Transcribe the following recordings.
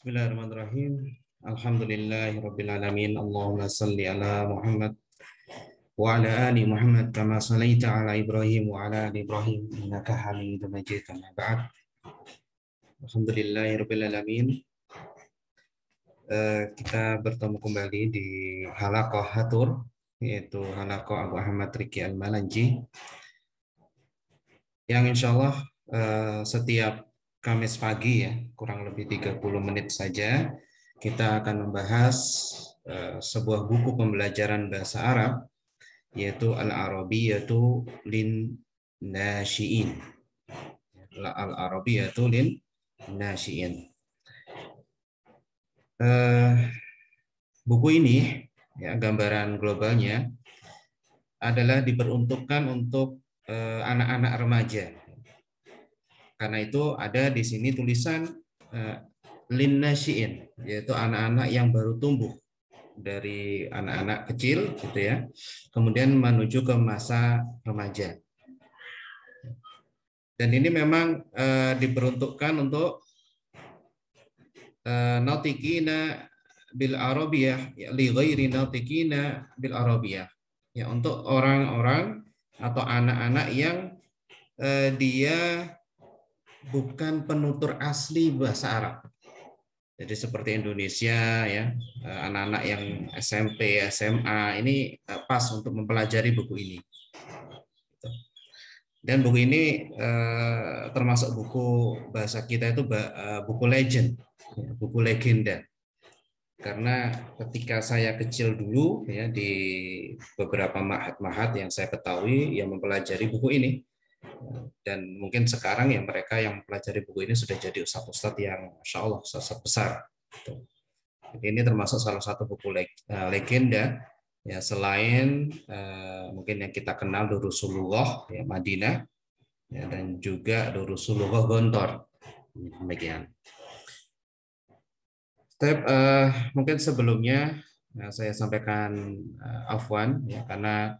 Bismillahirrahmanirrahim. Alhamdulillahirabbil alamin. Allahumma shalli ala Muhammad wa ala ali Muhammad kama shallaita ala Ibrahim wa ala ali Ibrahim innaka Hamidum Majid. Amma ba'd. Alhamdulillahirabbil alamin. Kita bertemu kembali di halaqah Hatur, yaitu halaqah Abu Ahmad Riki Al-Malanji, yang insyaallah setiap Kamis pagi ya, kurang lebih 30 menit saja kita akan membahas sebuah buku pembelajaran bahasa Arab, yaitu Al-Arabiyyatu lin Nasyiin. Al-Arabiyyatu lin Nasyiin. Buku ini ya, gambaran globalnya adalah diperuntukkan untuk anak-anak remaja. Karena itu ada di sini tulisan lin nasyiin, yaitu anak-anak yang baru tumbuh, dari anak-anak kecil gitu ya, kemudian menuju ke masa remaja. Dan ini memang diperuntukkan untuk natikina bil arabiyah, li ghairi natikina bil arabiyah, ya, untuk orang-orang atau anak-anak yang dia bukan penutur asli bahasa Arab. Jadi seperti Indonesia ya, anak-anak yang SMP, SMA ini pas untuk mempelajari buku ini. Dan buku ini termasuk buku bahasa kita itu buku legend, buku legenda. Karena ketika saya kecil dulu ya, di beberapa ma'had-ma'had yang saya ketahui yang mempelajari buku ini, dan mungkin sekarang ya mereka yang mempelajari buku ini sudah jadi ustadz-ustadz yang Masya Allah ustadz besar. Jadi ini termasuk salah satu buku legenda ya, selain mungkin yang kita kenal Durusulullah ya, Madinah ya, dan juga Durusulullah Gontor. Demikian. Mungkin sebelumnya saya sampaikan afwan ya, karena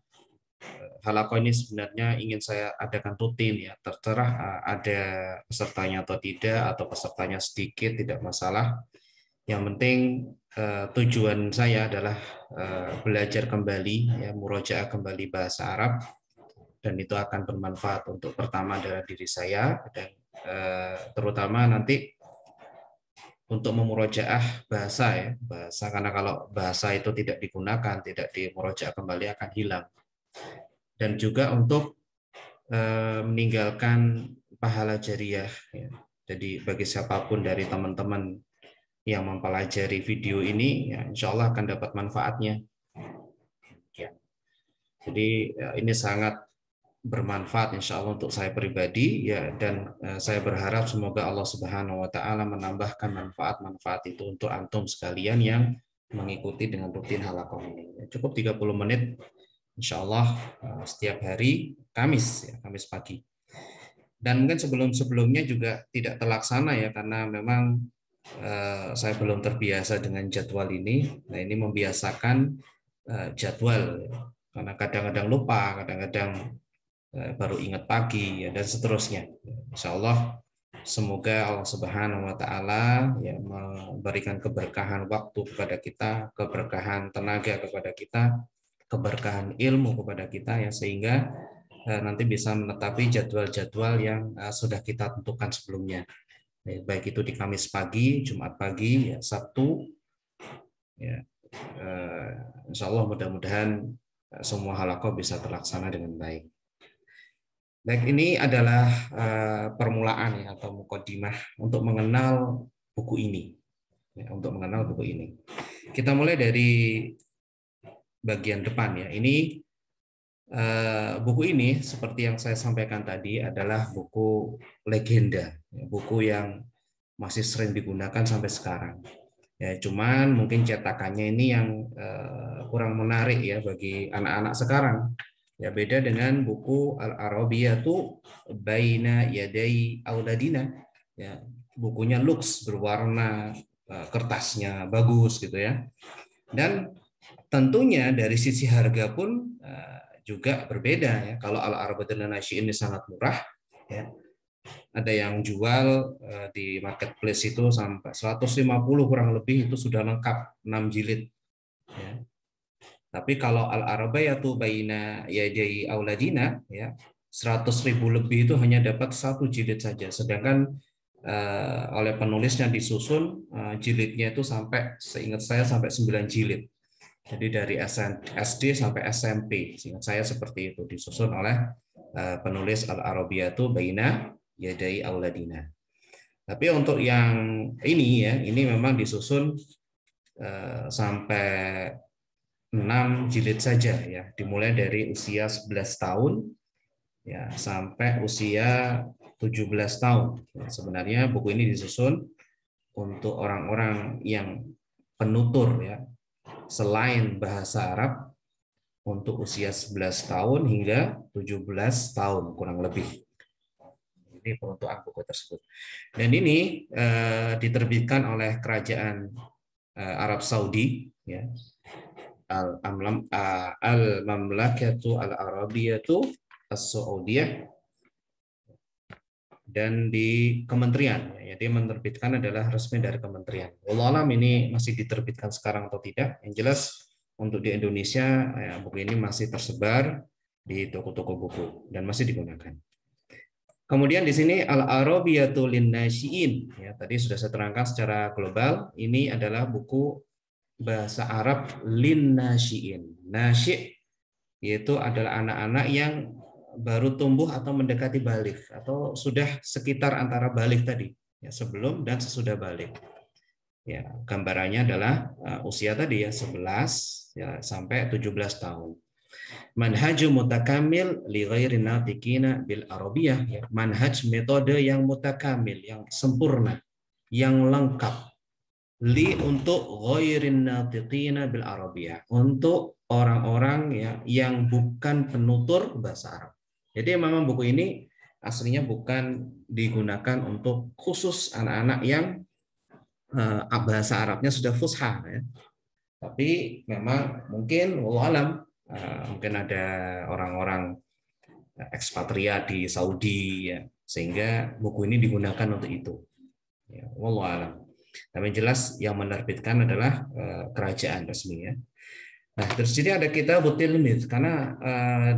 halaqah ini sebenarnya ingin saya adakan rutin ya, terserah ada pesertanya atau tidak, atau pesertanya sedikit tidak masalah. Yang penting tujuan saya adalah belajar kembali ya, murojaah kembali bahasa Arab, dan itu akan bermanfaat untuk pertama adalah diri saya, dan terutama nanti untuk memurojaah bahasa ya, bahasa, karena kalau bahasa itu tidak digunakan, tidak dimurojaah kembali akan hilang. Dan juga untuk meninggalkan pahala jariah ya. Jadi bagi siapapun dari teman-teman yang mempelajari video ini ya, insya Allah akan dapat manfaatnya ya. Jadi ya, ini sangat bermanfaat insya Allah untuk saya pribadi ya, dan saya berharap semoga Allah Subhanahu wa taala menambahkan manfaat-manfaat itu untuk antum sekalian yang mengikuti dengan rutin halaqah ini. Cukup 30 menit insya Allah setiap hari Kamis ya, Kamis pagi. Dan mungkin sebelum-sebelumnya juga tidak terlaksana ya, karena memang saya belum terbiasa dengan jadwal ini. Nah, ini membiasakan jadwal ya. Karena kadang-kadang lupa, kadang-kadang baru ingat pagi ya, dan seterusnya. Insya Allah semoga Allah Subhanahu wa taala ya memberikan keberkahan waktu kepada kita, keberkahan tenaga kepada kita, keberkahan ilmu kepada kita ya, sehingga nanti bisa menetapi jadwal-jadwal yang sudah kita tentukan sebelumnya. Baik itu di Kamis pagi, Jumat pagi, ya, Sabtu. Ya, insya Allah mudah-mudahan semua halaqah bisa terlaksana dengan baik. Baik, ini adalah permulaan ya, atau muqaddimah untuk mengenal buku ini. Ya, untuk mengenal buku ini. Kita mulai dari bagian depan ya. Ini buku ini seperti yang saya sampaikan tadi adalah buku legenda, buku yang masih sering digunakan sampai sekarang. Ya, cuman mungkin cetakannya ini yang kurang menarik ya bagi anak-anak sekarang. Ya, beda dengan buku Al-Arabiyyatu Baina Yaday Auladina. Ya, bukunya luks, berwarna, kertasnya bagus gitu ya. Dan tentunya dari sisi harga pun juga berbeda ya. Kalau Al-Arabiyyatu Nasyi ini sangat murah ya. ada yang jual di marketplace itu sampai 150 kurang lebih itu sudah lengkap 6 jilid. Ya. Tapi kalau Al-Arabiyatu Baina Yaday Auladina, ya 100.000 lebih itu hanya dapat 1 jilid saja. Sedangkan oleh penulisnya disusun jilidnya itu sampai, seingat saya sampai 9 jilid. Jadi dari SD sampai SMP, seingat saya seperti itu disusun oleh penulis Al-Arabiyatu Baina Yaday Auladina. Tapi untuk yang ini ya, ini memang disusun sampai 6 jilid saja ya, dimulai dari usia 11 tahun ya sampai usia 17 tahun. Sebenarnya buku ini disusun untuk orang-orang yang penutur ya, selain bahasa Arab untuk usia 11 tahun hingga 17 tahun kurang lebih. Ini peruntukan buku tersebut. Dan ini diterbitkan oleh kerajaan Arab Saudi ya. Al-Mamlakatu Al-Arabiyatu As-Saudiyah, dan di kementerian. Jadi menerbitkan adalah resmi dari kementerian. Wallahu alam ini masih diterbitkan sekarang atau tidak. Yang jelas untuk di Indonesia ya, buku ini masih tersebar di toko-toko buku dan masih digunakan. Kemudian di sini Al-Arabiyatu Lin-Nasyi'in. Ya, tadi sudah saya terangkan secara global. Ini adalah buku bahasa Arab Lin-Nasyi'in. Nasyi' yaitu adalah anak-anak yang baru tumbuh atau mendekati balik atau sudah sekitar antara balik tadi, ya, sebelum dan sesudah balik. Ya, gambarannya adalah usia tadi ya 11 ya sampai 17 tahun. Manhaj mutakamil li ghairi natiqina bil arabiyah, ya, manhaj metode yang mutakamil, yang sempurna, yang lengkap. Li untuk ghairin natiqina bil arabiyah, untuk orang-orang ya yang bukan penutur bahasa Arab. Jadi memang buku ini aslinya bukan digunakan untuk khusus anak-anak yang bahasa Arabnya sudah fusha ya. Tapi memang mungkin wallahu alam mungkin ada orang-orang ekspatriat di Saudi ya, sehingga buku ini digunakan untuk itu. Ya, wallahu alam. Tapi jelas yang menerbitkan adalah kerajaan resmi ya. Nah, terus jadi ada kitab tilmidz karena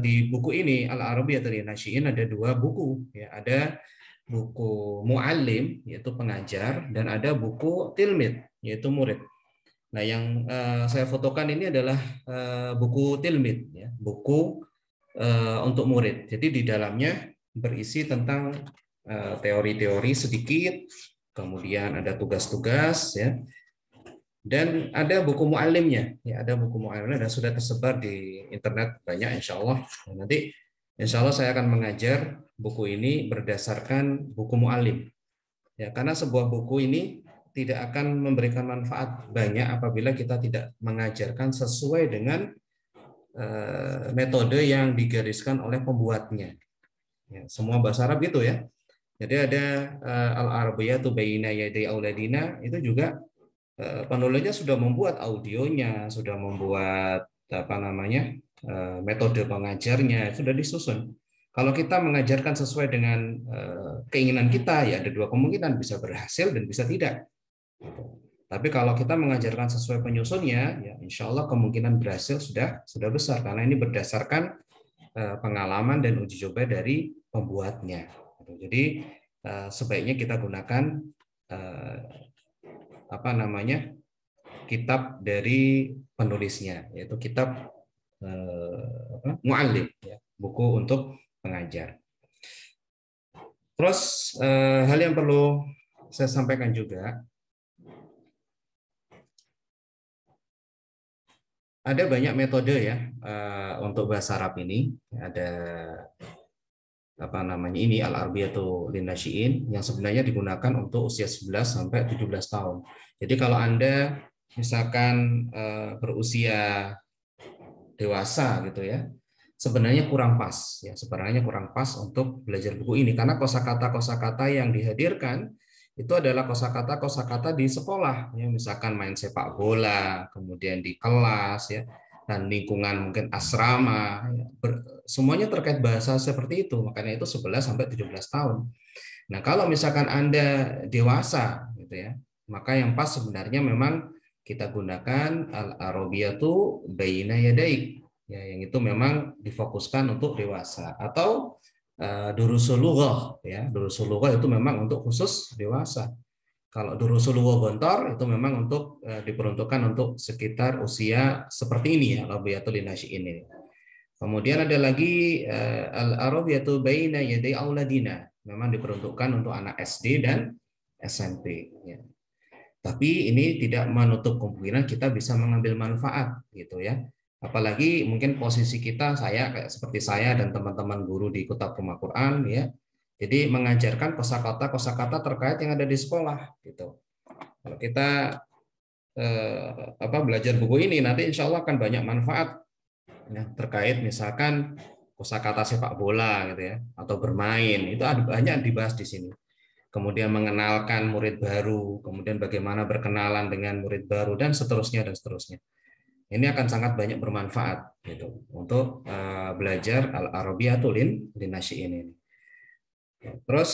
di buku ini Al-Arabiyatul Nasyi'in ada 2 buku ya, ada buku muallim yaitu pengajar dan ada buku tilmidz yaitu murid. Nah, yang saya fotokan ini adalah buku tilmidz ya, buku untuk murid. Jadi di dalamnya berisi tentang teori-teori sedikit, kemudian ada tugas-tugas ya. Dan ada buku muallimnya, ya ada buku muallimnya dan sudah tersebar di internet banyak insya Allah. Nanti insya Allah saya akan mengajar buku ini berdasarkan buku muallim. Ya, karena sebuah buku ini tidak akan memberikan manfaat banyak apabila kita tidak mengajarkan sesuai dengan metode yang digariskan oleh pembuatnya. Ya, semua bahasa Arab gitu ya. Jadi ada Al-Arabiyatu Baina Yaday Auladina, itu juga penulisnya sudah membuat audionya, sudah membuat apa namanya metode pengajarnya, sudah disusun. Kalau kita mengajarkan sesuai dengan keinginan kita, ya ada 2 kemungkinan, bisa berhasil dan bisa tidak. Tapi kalau kita mengajarkan sesuai penyusunnya, ya insya Allah kemungkinan berhasil sudah besar karena ini berdasarkan pengalaman dan uji coba dari pembuatnya. Jadi sebaiknya kita gunakan apa namanya kitab dari penulisnya, yaitu kitab muallim ya, buku untuk pengajar. Terus hal yang perlu saya sampaikan juga, ada banyak metode ya untuk bahasa Arab ini. Ada apa namanya ini Al-Arabiyatu Lin-Nasyi'in yang sebenarnya digunakan untuk usia 11 sampai 17 tahun. Jadi kalau Anda misalkan berusia dewasa gitu ya, sebenarnya kurang pas ya, sebenarnya kurang pas untuk belajar buku ini karena kosakata yang dihadirkan itu adalah kosakata di sekolah ya, misalkan main sepak bola, kemudian di kelas ya, dan lingkungan mungkin asrama ya, semuanya terkait bahasa seperti itu, makanya itu 11 sampai 17 tahun. Nah, kalau misalkan Anda dewasa gitu ya, maka yang pas sebenarnya memang kita gunakan al-arabiyatu baina yadaik. Ya, yang itu memang difokuskan untuk dewasa, atau durusul lughah ya. Durusul lughah itu memang untuk khusus dewasa. Kalau durusul lughah gontor itu memang untuk diperuntukkan untuk sekitar usia seperti ini ya, arabiyatul linasyiin ini. Kemudian ada lagi al-arabiyatu baina yaday auladina. Memang diperuntukkan untuk anak SD dan SMP ya. Tapi ini tidak menutup kemungkinan kita bisa mengambil manfaat gitu ya. Apalagi mungkin posisi kita, saya kayak seperti saya dan teman-teman guru di Kitab Rumah Quran ya. Jadi mengajarkan kosakata terkait yang ada di sekolah gitu. Kalau kita belajar buku ini nanti insya Allah akan banyak manfaat ya, terkait misalkan kosakata sepak bola gitu ya, atau bermain, itu ada banyak dibahas di sini. Kemudian mengenalkan murid baru, kemudian bagaimana berkenalan dengan murid baru, dan seterusnya dan seterusnya. Ini akan sangat banyak bermanfaat gitu untuk belajar al-arabiyatul linasyiin ini. Terus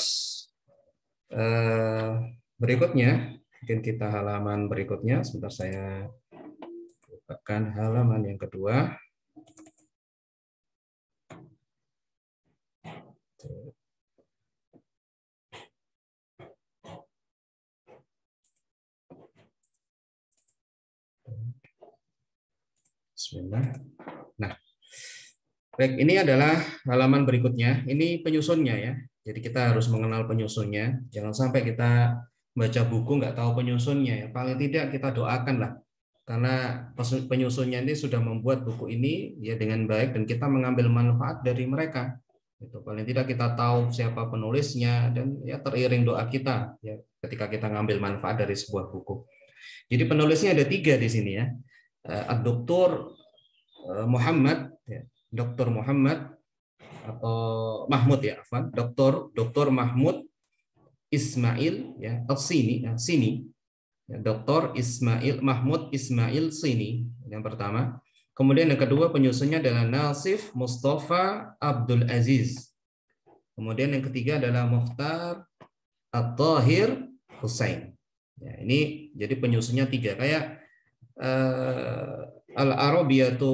berikutnya, mungkin kita halaman berikutnya. Sebentar saya bukakan halaman yang kedua. Bismillah. Nah, baik, ini adalah halaman berikutnya. Ini penyusunnya ya. Jadi kita harus mengenal penyusunnya. Jangan sampai kita baca buku nggak tahu penyusunnya ya. Paling tidak kita doakan lah. Karena penyusunnya ini sudah membuat buku ini ya dengan baik, dan kita mengambil manfaat dari mereka. Itu paling tidak kita tahu siapa penulisnya, dan ya teriring doa kita ya ketika kita ngambil manfaat dari sebuah buku. Jadi penulisnya ada 3 di sini ya. Dr. Muhammad, ya. Dr. Muhammad atau Mahmud ya, Afwan. Dr. Mahmud Ismail ya, Sini, ya, Sini. Ya, Dr. Ismail Mahmud Ismail Sini yang pertama. Kemudian yang kedua penyusunnya adalah Nasif Mustafa Abdul Aziz. Kemudian yang ketiga adalah Mukhtar At-Tahir Husain. Ya, ini jadi penyusunnya 3 kayak al-arabiyatu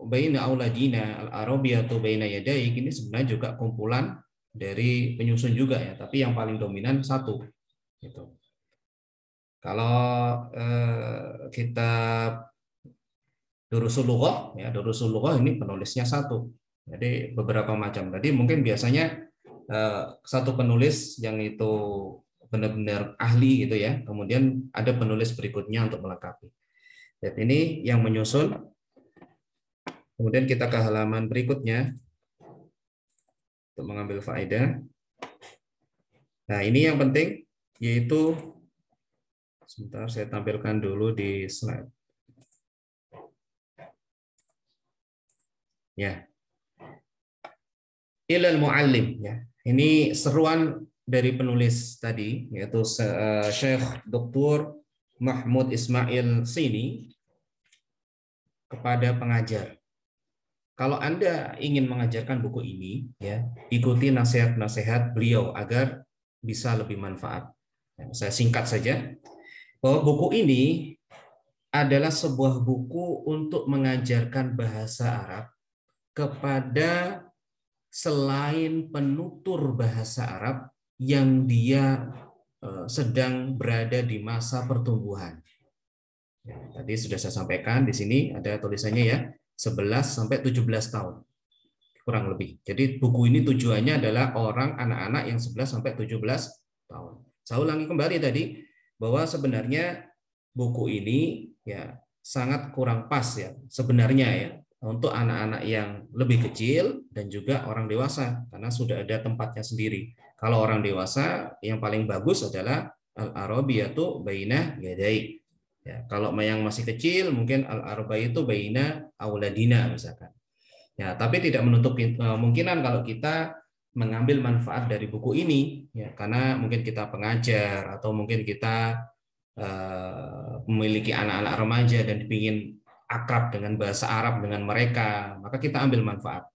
baina auladina, al-arabiyatu baina yadaik, ini sebenarnya juga kumpulan dari penyusun juga ya, tapi yang paling dominan 1 gitu. Kalau kitab Durusul Lughah ya, Durusul Lughah ini penulisnya 1. Jadi beberapa macam. Tadi mungkin biasanya 1 penulis yang itu benar-benar ahli gitu ya. Kemudian ada penulis berikutnya untuk melengkapi. Dan ini yang menyusun. Kemudian kita ke halaman berikutnya untuk mengambil faedah. Nah, ini yang penting, yaitu sebentar saya tampilkan dulu di slide. Ya. Ilal muallim ya. Ini seruan dari penulis tadi, yaitu Syekh Dr. Mahmud Ismail Sini kepada pengajar. Kalau Anda ingin mengajarkan buku ini, ya, ikuti nasihat-nasihat beliau agar bisa lebih manfaat. Saya singkat saja, bahwa buku ini adalah sebuah buku untuk mengajarkan bahasa Arab kepada selain penutur bahasa Arab yang dia sedang berada di masa pertumbuhan. Ya, tadi sudah saya sampaikan di sini ada tulisannya ya, 11 sampai 17 tahun. Kurang lebih. Jadi buku ini tujuannya adalah orang anak-anak yang 11 sampai 17 tahun. Saya ulangi kembali tadi bahwa sebenarnya buku ini ya sangat kurang pas ya sebenarnya ya untuk anak-anak yang lebih kecil dan juga orang dewasa karena sudah ada tempatnya sendiri. Kalau orang dewasa yang paling bagus adalah al-arabiyatu baina yadai. Ya, kalau yang masih kecil mungkin al-arabiyatu baina auladina misalkan. Ya, tapi tidak menutup kemungkinan kalau kita mengambil manfaat dari buku ini ya karena mungkin kita pengajar atau mungkin kita memiliki anak-anak remaja dan ingin akrab dengan bahasa Arab dengan mereka, maka kita ambil manfaat.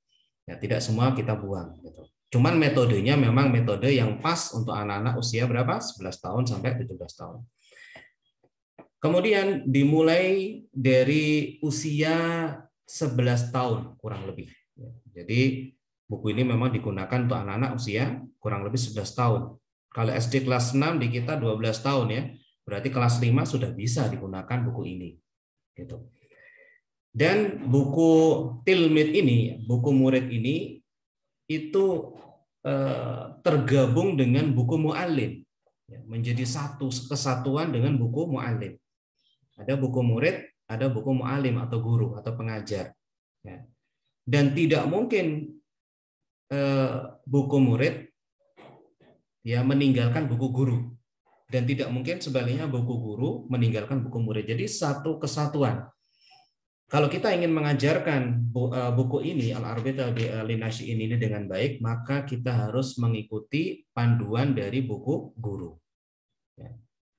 Ya, tidak semua kita buang. Gitu. Cuman metodenya memang metode yang pas untuk anak-anak usia berapa? 11 tahun sampai 17 tahun. Kemudian dimulai dari usia 11 tahun kurang lebih. Jadi buku ini memang digunakan untuk anak-anak usia kurang lebih 11 tahun. Kalau SD kelas 6 di kita 12 tahun ya. Berarti kelas 5 sudah bisa digunakan buku ini. Gitu. Dan buku tilmid ini, buku murid ini itu tergabung dengan buku mu'allim. Menjadi satu kesatuan dengan buku mu'allim. Ada buku murid, ada buku mu'allim atau guru atau pengajar. Dan tidak mungkin buku murid ya meninggalkan buku guru. Dan tidak mungkin sebaliknya buku guru meninggalkan buku murid. Jadi satu kesatuan. Kalau kita ingin mengajarkan buku ini Al-Arbiyah Linasyi'in ini dengan baik, maka kita harus mengikuti panduan dari buku guru. Ya,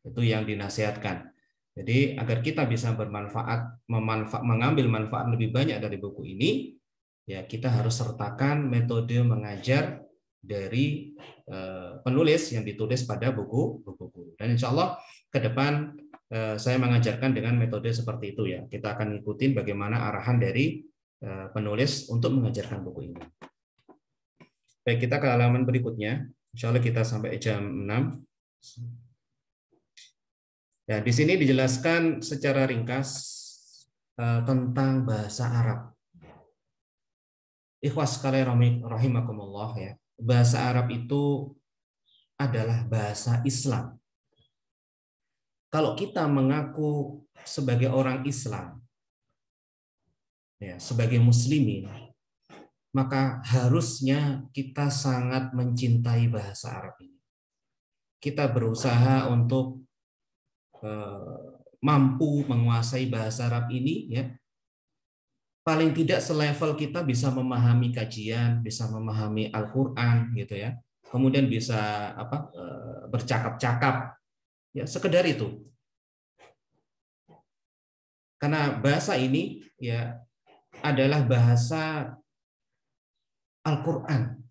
itu yang dinasihatkan. Jadi agar kita bisa mengambil manfaat lebih banyak dari buku ini, ya kita harus sertakan metode mengajar dari penulis yang ditulis pada buku guru. Dan insya Allah ke depan saya mengajarkan dengan metode seperti itu ya. Kita akan ngikutin bagaimana arahan dari penulis untuk mengajarkan buku ini. Baik, kita ke halaman berikutnya. Insya Allah kita sampai jam 6. Ya, di sini dijelaskan secara ringkas tentang bahasa Arab. Ikhwas sekalian rahimakumullah ya. Bahasa Arab itu adalah bahasa Islam. Kalau kita mengaku sebagai orang Islam, ya, sebagai muslimin, maka harusnya kita sangat mencintai bahasa Arab ini. Kita berusaha untuk mampu menguasai bahasa Arab ini, ya. Paling tidak selevel kita bisa memahami kajian, bisa memahami Al-Quran, gitu ya. Kemudian bisa bercakap-cakap, ya sekedar itu. Karena bahasa ini ya adalah bahasa Al-Quran,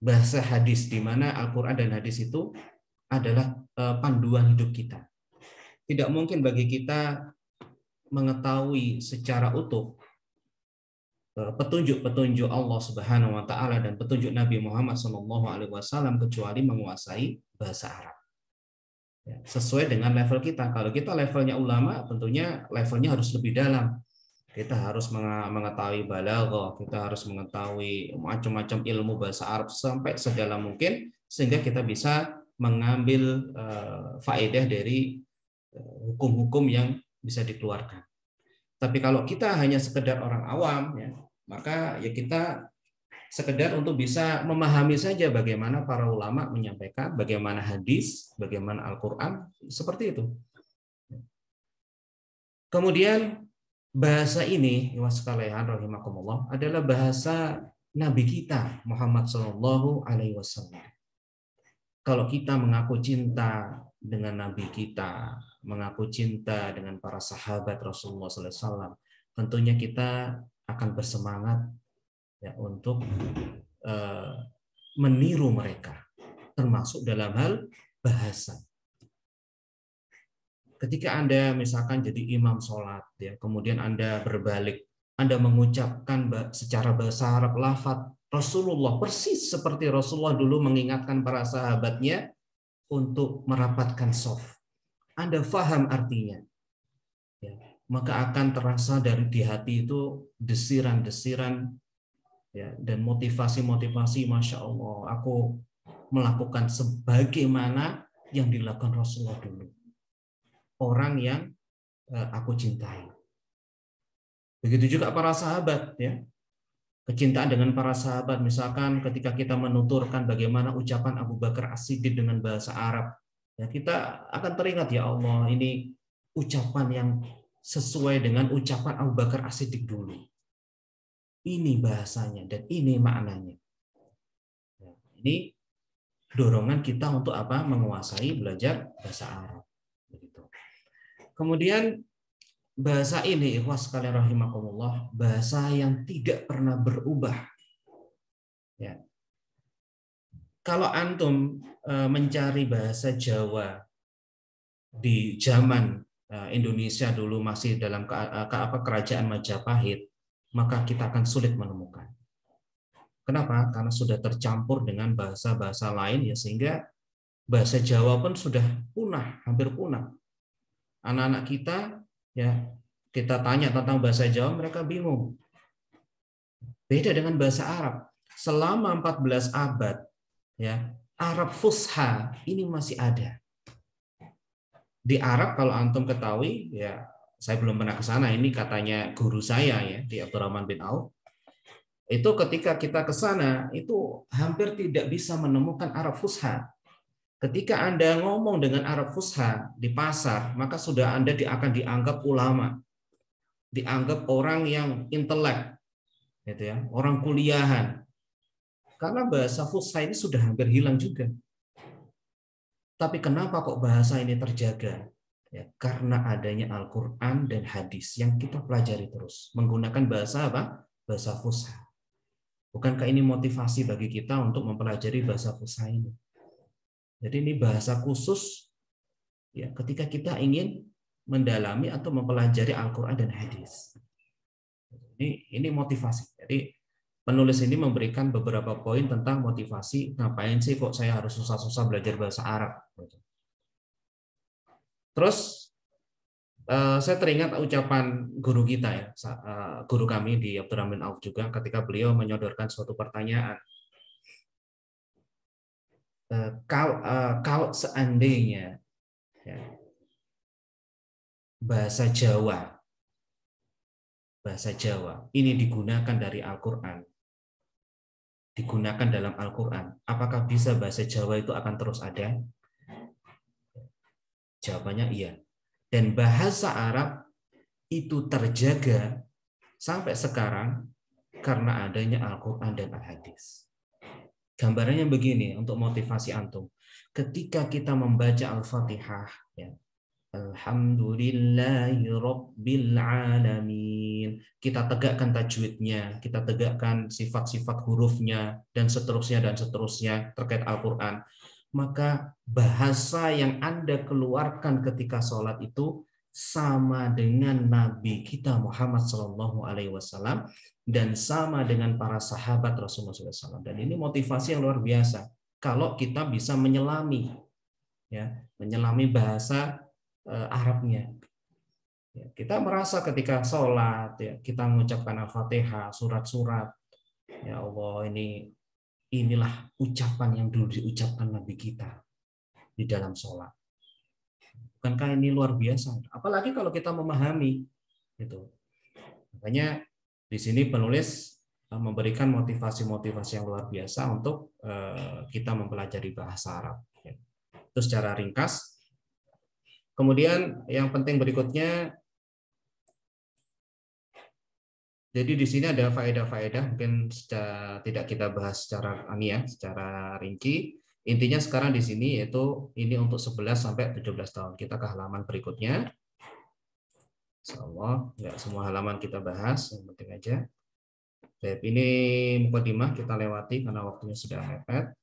bahasa hadis, di mana Al-Quran dan hadis itu adalah panduan hidup kita. Tidak mungkin bagi kita mengetahui secara utuh petunjuk-petunjuk Allah Subhanahu wa taala dan petunjuk Nabi Muhammad SAW kecuali menguasai bahasa Arab. Sesuai dengan level kita. Kalau kita levelnya ulama, tentunya levelnya harus lebih dalam. Kita harus mengetahui balaghah, kita harus mengetahui macam-macam ilmu bahasa Arab sampai sedalam mungkin sehingga kita bisa mengambil faedah dari hukum-hukum yang bisa dikeluarkan. Tapi kalau kita hanya sekedar orang awam, ya, maka ya kita sekedar untuk bisa memahami saja bagaimana para ulama menyampaikan, bagaimana hadis, bagaimana Al-Quran, seperti itu. Kemudian bahasa ini, sekalian rahimakumullah, adalah bahasa Nabi kita Muhammad SAW. Kalau kita mengaku cinta dengan Nabi kita, mengaku cinta dengan para sahabat Rasulullah SAW, tentunya kita akan bersemangat ya, untuk meniru mereka, termasuk dalam hal bahasa. Ketika Anda misalkan jadi imam sholat, ya, kemudian Anda berbalik, Anda mengucapkan secara bahasa Arab lafaz Rasulullah, persis seperti Rasulullah dulu mengingatkan para sahabatnya untuk merapatkan shaf. Anda faham artinya, ya, maka akan terasa di hati itu desiran-desiran, ya, dan motivasi-motivasi. Masya Allah, aku melakukan sebagaimana yang dilakukan Rasulullah dulu, orang yang aku cintai. Begitu juga para sahabat, ya. Kecintaan dengan para sahabat, misalkan ketika kita menuturkan bagaimana ucapan Abu Bakar As-Siddiq dengan bahasa Arab, ya, kita akan teringat, ya Allah, ini ucapan yang sesuai dengan ucapan Abu Bakar As-Siddiq dulu. Ini bahasanya dan ini maknanya. Ini dorongan kita untuk apa? Menguasai, belajar bahasa Arab. Begitu. Kemudian bahasa ini, ikhwas sekalian rahimakumullah, bahasa yang tidak pernah berubah. Ya. Kalau antum mencari bahasa Jawa di zaman Indonesia dulu masih dalam kerajaan Majapahit, maka kita akan sulit menemukan. Kenapa? Karena sudah tercampur dengan bahasa-bahasa lain, ya, sehingga bahasa Jawa pun sudah punah, hampir punah. Anak-anak kita, ya, kita tanya tentang bahasa Jawa, mereka bingung. Beda dengan bahasa Arab. Selama 14 abad, ya, Arab Fusha ini masih ada. Di Arab, kalau antum ketahui, ya, saya belum pernah ke sana, ini katanya guru saya, ya, di Abdurrahman bin Auf. Itu ketika kita ke sana, itu hampir tidak bisa menemukan Arab Fusha. Ketika Anda ngomong dengan Arab Fusha di pasar, maka sudah Anda akan dianggap ulama, dianggap orang yang intelek, gitu ya, orang kuliahan. Karena bahasa Fusha ini sudah hampir hilang juga. Tapi kenapa kok bahasa ini terjaga? Ya, karena adanya Al-Quran dan hadis yang kita pelajari terus. Menggunakan bahasa apa? Bahasa Fusha. Bukankah ini motivasi bagi kita untuk mempelajari bahasa Fusha ini? Jadi ini bahasa khusus, ya, ketika kita ingin mendalami atau mempelajari Al-Quran dan hadis. Ini motivasi. Jadi penulis ini memberikan beberapa poin tentang motivasi. Ngapain sih kok saya harus susah-susah belajar bahasa Arab? Terus saya teringat ucapan guru kita, ya, guru kami di Abdurrahman Auf juga, ketika beliau menyodorkan suatu pertanyaan. Kalau seandainya, ya, bahasa Jawa ini digunakan dari Al-Quran, digunakan dalam Al-Quran, apakah bisa bahasa Jawa itu akan terus ada? Jawabannya iya. Dan bahasa Arab itu terjaga sampai sekarang karena adanya Al-Quran dan Al-Hadis. Gambarannya begini untuk motivasi antum. Ketika kita membaca Al-Fatihah, ya, Alhamdulillahirabbil alamin. Kita tegakkan tajwidnya, kita tegakkan sifat-sifat hurufnya, dan seterusnya terkait Al-Quran. Maka bahasa yang Anda keluarkan ketika sholat itu sama dengan Nabi kita Muhammad SAW dan sama dengan para sahabat Rasulullah SAW. Dan ini motivasi yang luar biasa. Kalau kita bisa menyelami, ya, menyelami bahasa Arabnya. Ya, kita merasa ketika sholat, ya, kita mengucapkan Al-Fatihah, surat-surat, ya Allah, inilah ucapan yang dulu diucapkan Nabi kita di dalam sholat. Bukankah ini luar biasa? Apalagi kalau kita memahami, gitu. Makanya di sini penulis memberikan motivasi-motivasi yang luar biasa untuk kita mempelajari bahasa Arab. Itu secara ringkas. Kemudian yang penting berikutnya, jadi di sini ada faedah-faedah, mungkin tidak kita bahas secara secara rinci. Intinya sekarang di sini yaitu ini untuk 11 sampai 17 tahun. Kita ke halaman berikutnya. Insyaallah nggak semua halaman kita bahas, yang penting aja. Baik, ini mukadimah kita lewati karena waktunya sudah mepet.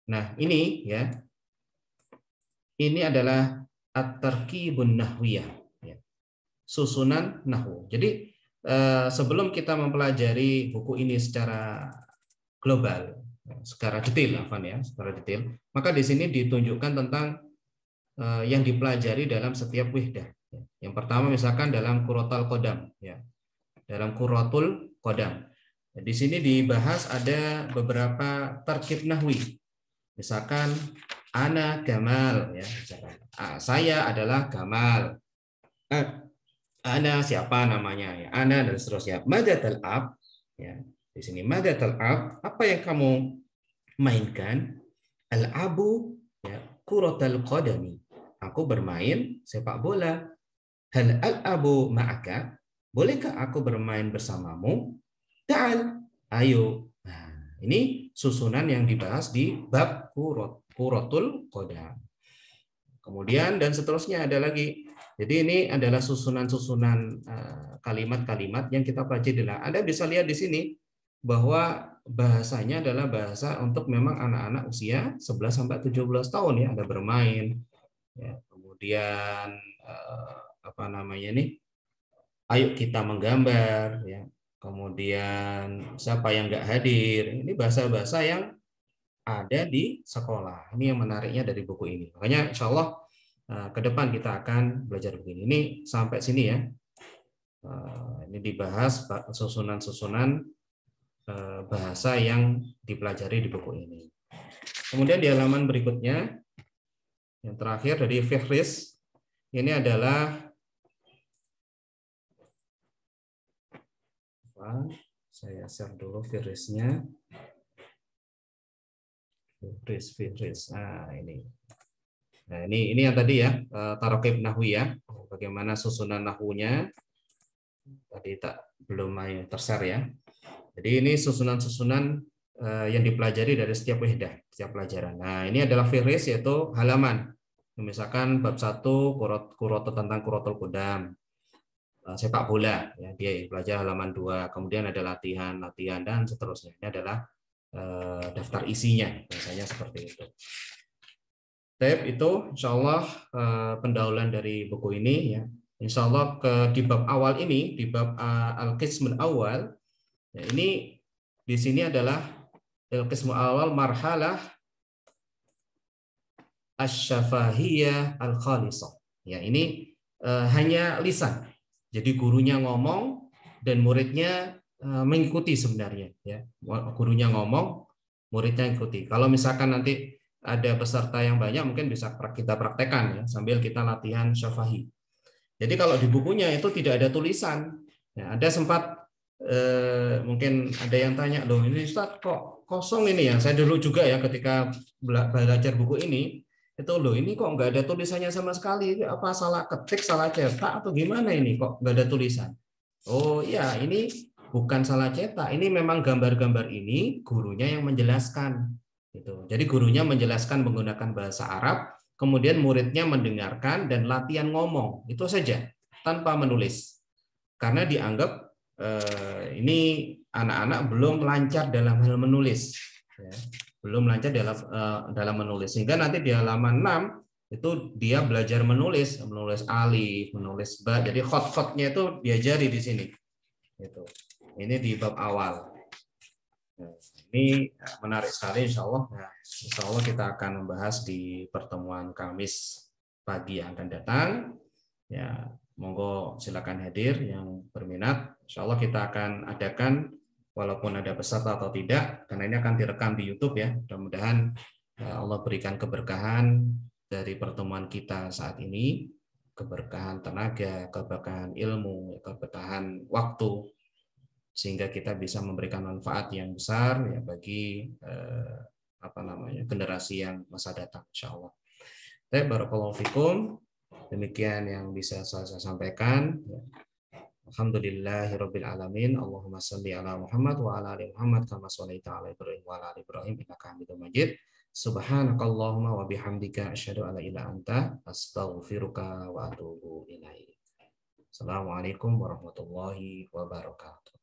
Nah, ini, ya. Ini adalah at-tarkibun nahwiyah, ya. Susunan nahwu. Jadi sebelum kita mempelajari buku ini secara global, secara detail, secara detail, maka di sini ditunjukkan tentang yang dipelajari dalam setiap wihdah. Yang pertama misalkan dalam Qurratul Qadam, ya. Dalam Qurratul Qadam. Di sini dibahas ada beberapa tarkib nahwi. Misalkan ana Gamal, ya, misalkan. Saya adalah Gamal. Ana siapa namanya, ya. Ana dan seterusnya. Madatal ab, ya. Di sini madatal ab, apa yang kamu mainkan? Al-abu, ya, Qurratul Qadami. Aku bermain sepak bola. Hal al-abu ma'aka? Bolehkah aku bermain bersamamu? Ta'al, ayo. Nah, ini susunan yang dibahas di bab Qurratul Qadam. kemudian dan seterusnya ada lagi. Jadi ini adalah susunan-susunan kalimat-kalimat yang kita pelajari. Anda bisa lihat di sini bahwa bahasanya adalah bahasa untuk memang anak-anak usia 11 sampai 17 tahun ya, ada bermain. Ya, kemudian apa namanya nih? Ayo kita menggambar ya. Kemudian siapa yang nggak hadir. Ini bahasa-bahasa yang ada di sekolah. Ini yang menariknya dari buku ini. Makanya insya Allah ke depan kita akan belajar begini. Ini sampai sini ya. Ini dibahas susunan-susunan bahasa yang dipelajari di buku ini. Kemudian di halaman berikutnya, yang terakhir dari Fihris, ini adalah saya share dulu Fihrisnya. Fihris. Nah, ini. Nah, ini yang tadi ya, Tarokib Nahwi ya. Bagaimana susunan nahwunya. Tadi belum tershare ya. Jadi ini susunan-susunan yang dipelajari dari setiap wahdah, setiap pelajaran. Nah, ini adalah Fihris yaitu halaman. Misalkan bab 1 kuroto tentang kurotul qudam. Sepak bola ya, dia belajar halaman 2. Kemudian ada latihan dan seterusnya. Ini adalah daftar isinya, biasanya seperti itu. Tab itu insya Allah pendahuluan dari buku ini ya. Insya Allah di bab awal ini, di bab al-qismul awal, ya, ini di sini adalah al-qismul awal marhalah asy-syafahiyah al-khalisah. Ya, ini hanya lisan. Jadi gurunya ngomong dan muridnya mengikuti sebenarnya ya. Gurunya ngomong, muridnya ikuti. Kalau misalkan nanti ada peserta yang banyak mungkin bisa kita praktekkan ya sambil kita latihan syafahi. Jadi kalau di bukunya itu tidak ada tulisan. Ya, ada sempat mungkin ada yang tanya, loh ini Ustaz kok kosong ini ya. Saya dulu juga ya ketika belajar buku ini itu loh ini kok nggak ada tulisannya sama sekali. Apa salah ketik, salah cetak atau gimana ini kok nggak ada tulisan? Oh iya, ini bukan salah cetak. Ini memang gambar-gambar ini gurunya yang menjelaskan. Gitu. Jadi gurunya menjelaskan menggunakan bahasa Arab, kemudian muridnya mendengarkan dan latihan ngomong. Itu saja, tanpa menulis. Karena dianggap ini anak-anak belum lancar dalam hal menulis. Ya. Belum lancar dalam menulis. Sehingga nanti di halaman 6 itu dia belajar menulis alif, menulis ba. Jadi khot-khotnya itu diajari di sini. Gitu. Ini di bab awal. Nah, ini menarik sekali insya Allah. Nah, insya Allah kita akan membahas di pertemuan Kamis pagi yang akan datang. Ya, monggo silakan hadir yang berminat. Insya Allah kita akan adakan walaupun ada peserta atau tidak, karena ini akan direkam di YouTube ya. Mudah-mudahan Allah berikan keberkahan dari pertemuan kita saat ini, keberkahan tenaga, keberkahan ilmu, keberkahan waktu, sehingga kita bisa memberikan manfaat yang besar ya bagi generasi yang masa datang insyaallah. Barakallahu fikum. Demikian yang bisa saya sampaikan. Alhamdulillahirabbil alamin. Allahumma shalli ala Muhammad wa ala ali Muhammad kama shallaita ala Ibrahim wa ala ali Ibrahim innaka Hamidum Majid. Subhanakallahumma wa bihamdika asyhadu an la ilaha illa anta astaghfiruka wa atubu ilaik. Assalamualaikum warahmatullahi wabarakatuh.